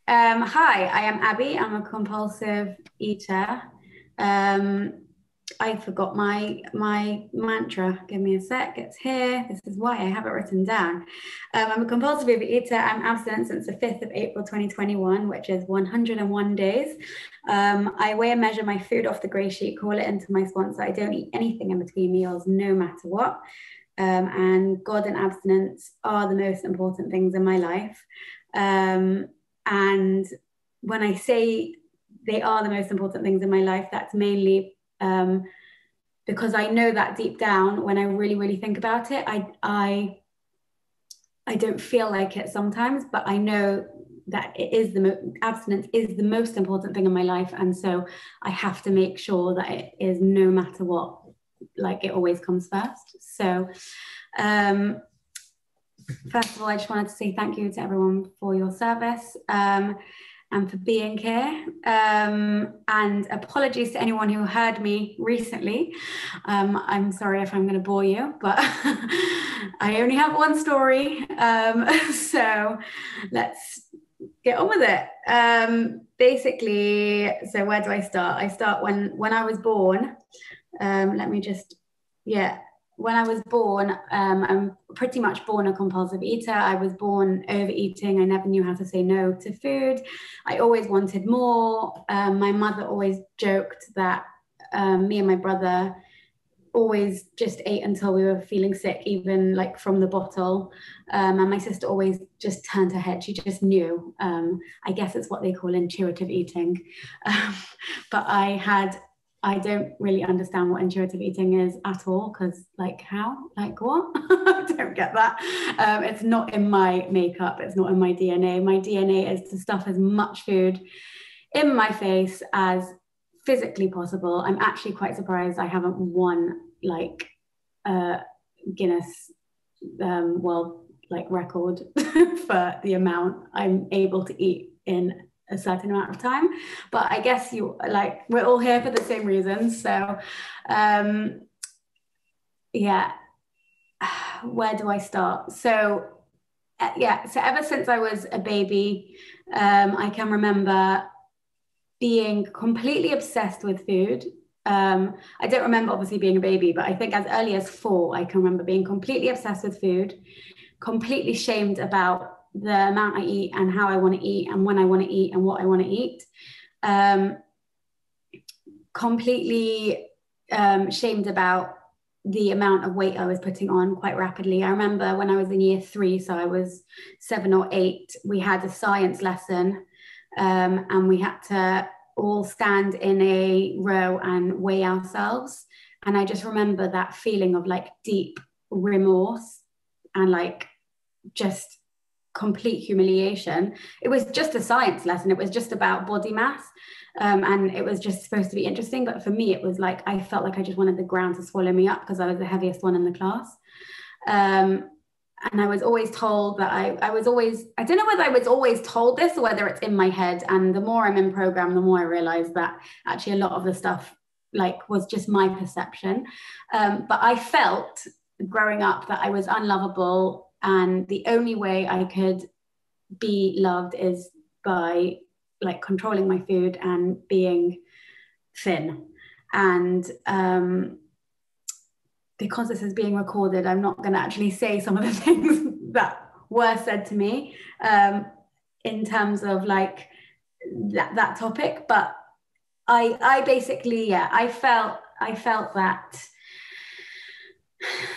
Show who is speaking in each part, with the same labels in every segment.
Speaker 1: Hi, I am Abby. I'm a compulsive eater. I forgot my mantra. Give me a sec. It's here. This is why I have it written down. I'm a compulsive eater. I'm abstinent since the 5th of April 2021, which is 101 days. I weigh and measure my food off the grey sheet, call it into my sponsor. I don't eat anything in between meals, no matter what. And God and abstinence are the most important things in my life. And when I say they are the most important things in my life, that's mainly because I know that deep down, when I really, really think about it, I don't feel like it sometimes, but I know that it is abstinence is the most important thing in my life. And so I have to make sure that it is, no matter what, like it always comes first. So first of all, I just wanted to say thank you to everyone for your service and for being here. And apologies to anyone who heard me recently. I'm sorry if I'm going to bore you, but I only have one story. So let's get on with it. Basically, so where do I start? I start when I was born. When I was born, I'm pretty much born a compulsive eater. I was born overeating. I never knew how to say no to food. I always wanted more. My mother always joked that me and my brother always just ate until we were feeling sick, even like from the bottle. And my sister always just turned her head. She just knew. I guess it's what they call intuitive eating. But I don't really understand what intuitive eating is at all, because like how? Like what? I don't get that. It's not in my makeup. It's not in my DNA. My DNA is to stuff as much food in my face as physically possible. I'm actually quite surprised I haven't won like Guinness world record for the amount I'm able to eat in a certain amount of time. But I guess we're all here for the same reasons. So yeah, where do I start? So so ever since I was a baby, I can remember being completely obsessed with food. I don't remember obviously being a baby, but I think as early as 4, I can remember being completely obsessed with food, completely shamed about the amount I eat and how I want to eat and when I want to eat and what I want to eat. Completely shamed about the amount of weight I was putting on quite rapidly. I remember when I was in year 3, so I was 7 or 8, we had a science lesson and we had to all stand in a row and weigh ourselves. And I just remember that feeling of like deep remorse and like just complete humiliation. It was just a science lesson. It was just about body mass. And it was just supposed to be interesting. But for me, it was like, I felt like I just wanted the ground to swallow me up because I was the heaviest one in the class. And I was always told that I don't know whether I was always told this or whether it's in my head. And the more I'm in program, the more I realized that actually a lot of the stuff was just my perception. But I felt growing up that I was unlovable. And the only way I could be loved is by controlling my food and being thin. And because this is being recorded, I'm not going to actually say some of the things that were said to me in terms of that topic. But I basically, I felt that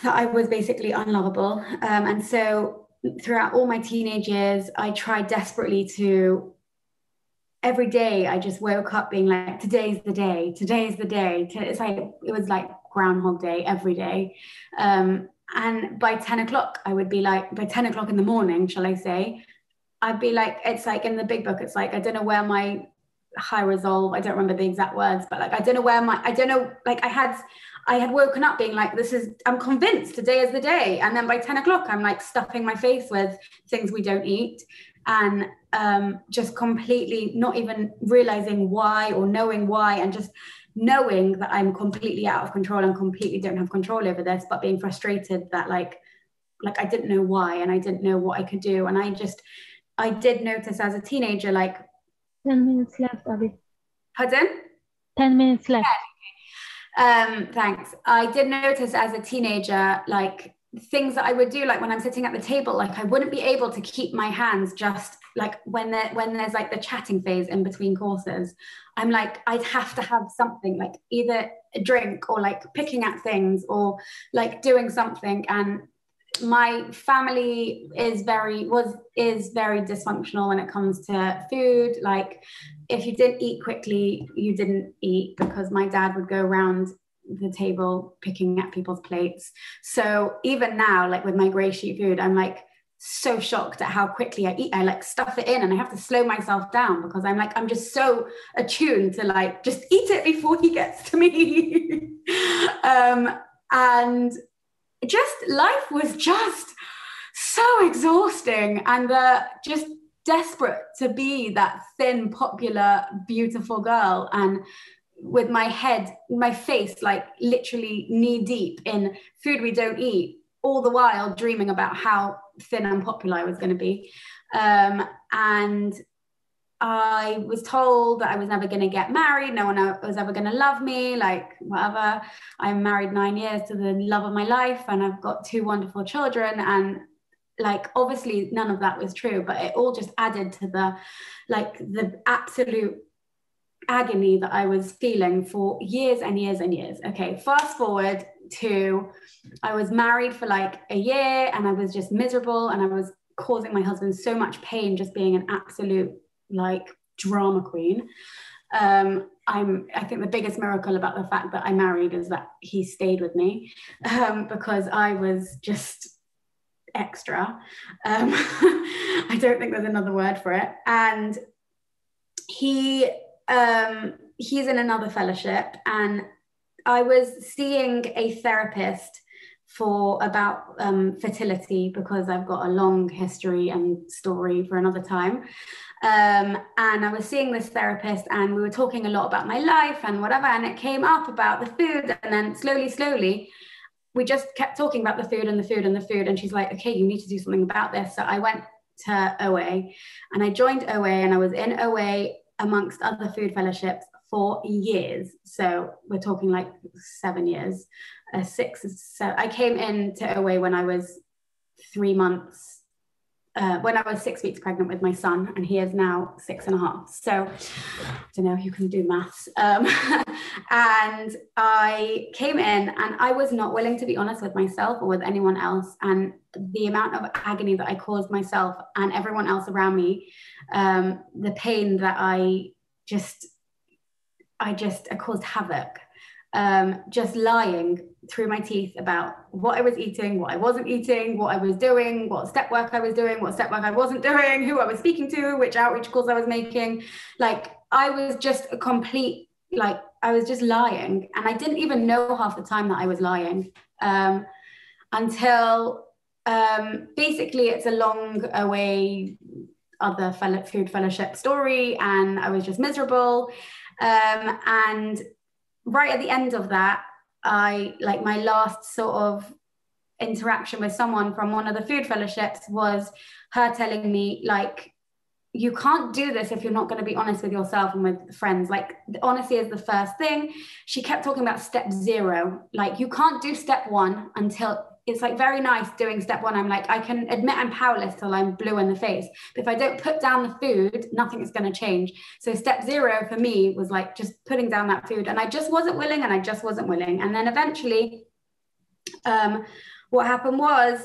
Speaker 1: I was basically unlovable. And so throughout all my teenage years, I tried desperately to, every day I just woke up being like, today's the day. It's like, it was like Groundhog Day every day. And by 10 o'clock, I would be like, by 10 o'clock in the morning, shall I say, I'd be like, it's like in the big book, it's like, I don't know where my high resolve, I don't remember the exact words, but I don't know where I had woken up being like, I'm convinced today is the day. And then by 10 o'clock, I'm like stuffing my face with things we don't eat. And just completely not even realizing why or knowing why, and just knowing that I'm completely out of control and completely don't have control over this, but being frustrated that I didn't know why and I didn't know what I could do. And I did notice as a teenager, like,
Speaker 2: 10 minutes left, Abby.
Speaker 1: pardon?
Speaker 2: 10 minutes left.
Speaker 1: Thanks. I did notice as a teenager, like things that I would do, like when I'm sitting at the table, like I wouldn't be able to keep my hands just like when there's like the chatting phase in between courses. I'm like, I'd have to have something, like either a drink or like picking at things or like doing something. And my family is very dysfunctional when it comes to food. Like if you didn't eat quickly, you didn't eat, because my dad would go around the table picking at people's plates. So even now, like with my gray sheet food, I'm like so shocked at how quickly I eat. I like stuff it in and I have to slow myself down because I'm like, I'm just so attuned to like just eat it before he gets to me. And just life was just so exhausting, and just desperate to be that thin, popular, beautiful girl, and with my face like literally knee deep in food we don't eat, all the while dreaming about how thin and popular I was going to be. And I was told that I was never going to get married. No one was ever going to love me, like whatever. I'm married 9 years to the love of my life, and I've got 2 wonderful children. And like, obviously none of that was true, but it all just added to the absolute agony that I was feeling for years and years and years. Okay, fast forward to, I was married for like a year and I was just miserable, and I was causing my husband so much pain just being an absolute like drama queen. I think the biggest miracle about the fact that I married is that he stayed with me, because I was just extra. I don't think there's another word for it. And he's in another fellowship, and I was seeing a therapist for about fertility, because I've got a long history and story for another time. And I was seeing this therapist, and we were talking a lot about my life and whatever, and it came up about the food, and then slowly we just kept talking about the food and the food and the food, and she's like, okay, you need to do something about this. So I went to OA, and I joined OA, and I was in OA amongst other food fellowships for years. So we're talking like 7 years, 6. So I came into OA when I was 3 months, when I was 6 weeks pregnant with my son, and he is now 6.5. So I don't know, you can do maths. And I came in, and I was not willing to be honest with myself or with anyone else. And the amount of agony that I caused myself and everyone else around me, the pain that I caused havoc, just lying through my teeth about what I was eating, what I wasn't eating, what I was doing, what step work I was doing, what step work I wasn't doing, who I was speaking to, which outreach calls I was making. Like, I was just a complete, like, I was just lying. And I didn't even know half the time that I was lying, until basically it's a long away other food fellowship story, and I was just miserable. And right at the end of that, my last sort of interaction with someone from one of the food fellowships was her telling me, like, you can't do this if you're not going to be honest with yourself and with friends. Like, honesty is the first thing. She kept talking about step 0. Like, you can't do step 1 until it's like very nice doing step 1. I'm like, I can admit I'm powerless till I'm blue in the face. But if I don't put down the food, nothing is going to change. So step 0 for me was like just putting down that food. And I just wasn't willing, and I just wasn't willing. And then eventually, what happened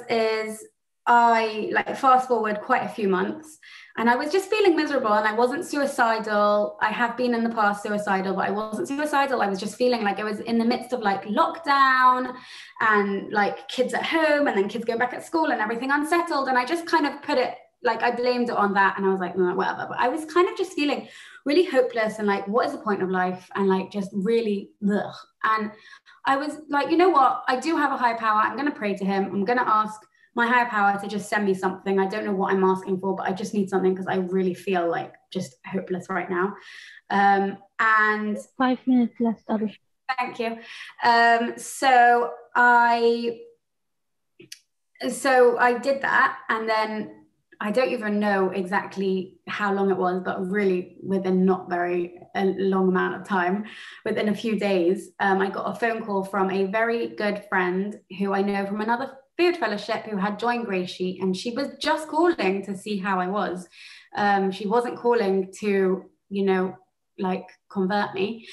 Speaker 1: is I, like, fast forward quite a few months, and I was just feeling miserable, and I wasn't suicidal. I have been in the past suicidal, but I wasn't suicidal. I was just feeling like I was in the midst of like lockdown and like kids at home, and then kids going back at school and everything unsettled. And I just kind of put it, like, I blamed it on that, and I was like, no, whatever. But I was kind of just feeling really hopeless, and like, what is the point of life? And like, just really, ugh. And I was like, you know what? I do have a higher power. I'm going to pray to him. I'm going to ask my higher power to just send me something. I don't know what I'm asking for, but I just need something, because I really feel like just hopeless right now. And
Speaker 2: 5 minutes left, Abby.
Speaker 1: Thank you. So I did that, and then I don't even know exactly how long it was, but really within not very a long amount of time, within a few days, I got a phone call from a very good friend who I know from another food fellowship who had joined Grey Sheet, and she was just calling to see how I was. She wasn't calling to, like convert me.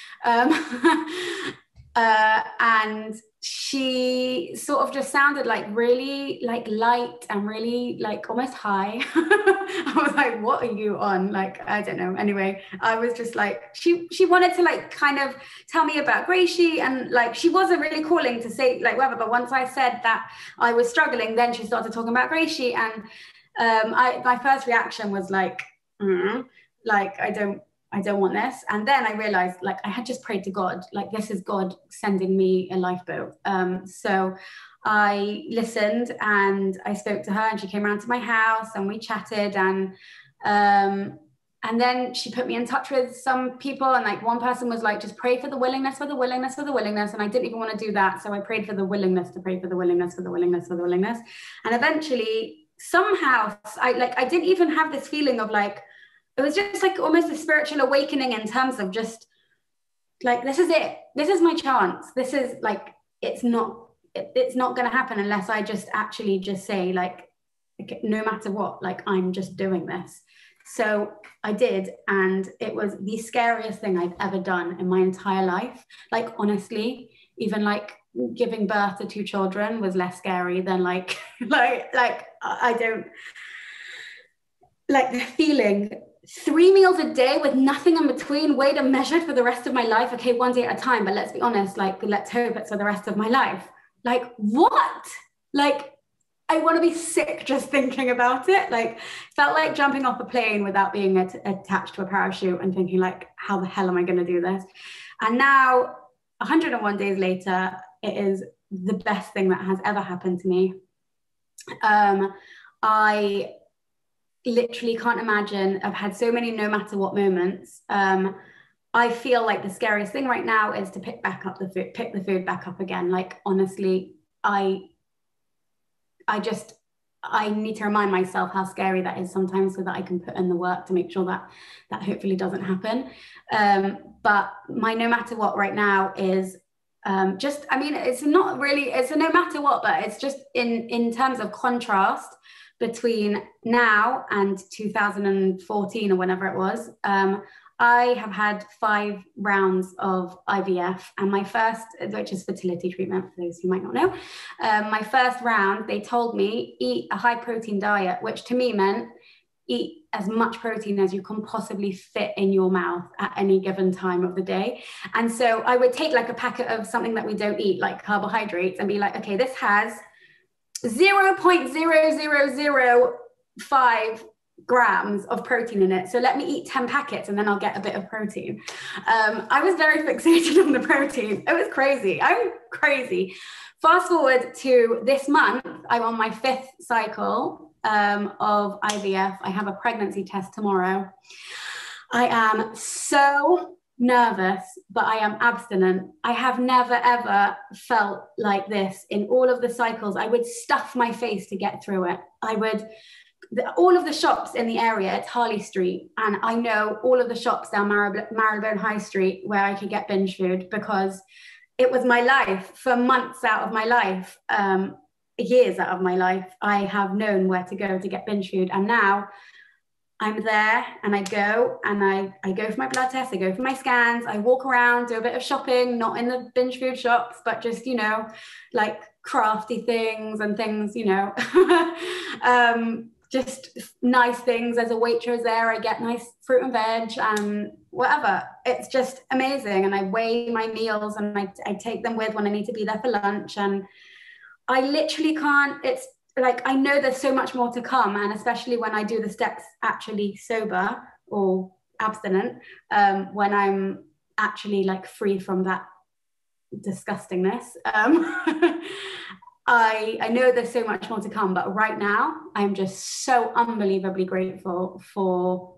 Speaker 1: And she sort of just sounded like really like light and really like almost high. I was like, what are you on? Like, I don't know. Anyway, I was just like, she wanted to like kind of tell me about Grey Sheet, and like she wasn't really calling to say like whatever, but once I said that I was struggling, then she started talking about Grey Sheet, and my first reaction was like, like I don't want this. And then I realized like I had just prayed to God, like this is God sending me a lifeboat. So I listened and I spoke to her, and she came around to my house and we chatted, and then she put me in touch with some people, and like one person was like, just pray for the willingness, for the willingness, for the willingness. And I didn't even want to do that. So I prayed for the willingness to pray for the willingness, for the willingness, for the willingness. And eventually somehow I didn't even have this feeling of like, it was just like almost a spiritual awakening in terms of just like, this is it. This is my chance. This is like, it's not going to happen unless I just actually just say like, no matter what, like I'm just doing this. So I did. And it was the scariest thing I've ever done in my entire life. Like, honestly, even like giving birth to 2 children was less scary than like I don't like the feeling 3 meals a day with nothing in between, weighed and measured for the rest of my life. Okay, one day at a time, but let's be honest, like let's hope it's for the rest of my life. Like, what? Like, I want to be sick just thinking about it. Like, felt like jumping off a plane without being attached to a parachute and thinking like, how the hell am I going to do this? And now 101 days later, it is the best thing that has ever happened to me. I literally can't imagine. I've had so many no matter what moments. I feel like the scariest thing right now is to pick the food back up again. Like, honestly, I need to remind myself how scary that is sometimes, so that I can put in the work to make sure that hopefully doesn't happen. But my no matter what right now is just, I mean, it's not really, it's a no matter what, but it's just in terms of contrast between now and 2014 or whenever it was. I have had 5 rounds of IVF, and my first, which is fertility treatment for those who might not know, my first round, they told me eat a high protein diet, which to me meant eat as much protein as you can possibly fit in your mouth at any given time of the day. And so I would take like a packet of something that we don't eat, like carbohydrates, and be like, okay, this has 0.0005 grams of protein in it, so let me eat 10 packets and then I'll get a bit of protein. I was very fixated on the protein. It was crazy. I'm crazy. Fast forward to this month, I'm on my 5th cycle of IVF. I have a pregnancy test tomorrow. I am so nervous, but I am abstinent. I have never ever felt like this in all of the cycles. I would stuff my face to get through it. All of the shops in the area, it's Harley Street, and I know all of the shops down Marylebone High Street where I could get binge food, because it was my life for months out of my life, years out of my life. I have known where to go to get binge food, and now I'm there, and I go for my blood test, I go for my scans, I walk around, do a bit of shopping, not in the binge food shops, but just, like crafty things and things, just nice things. As a waitress there, I get nice fruit and veg and whatever. It's just amazing. And I weigh my meals, and I take them with when I need to be there for lunch. And I literally can't, it's like, I know there's so much more to come. And especially when I do the steps actually sober or abstinent, when I'm actually like free from that disgustingness. I know there's so much more to come, but right now I'm just so unbelievably grateful for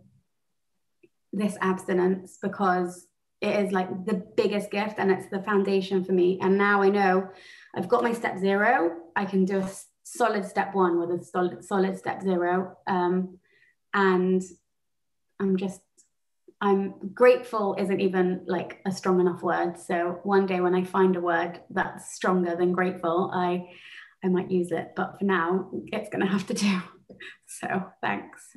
Speaker 1: this abstinence, because it is like the biggest gift and it's the foundation for me. And now I know I've got my step 0. I can do solid step one with a solid step zero. And I'm grateful isn't even like a strong enough word. So one day when I find a word that's stronger than grateful, I might use it. But for now, it's going to have to do. So thanks.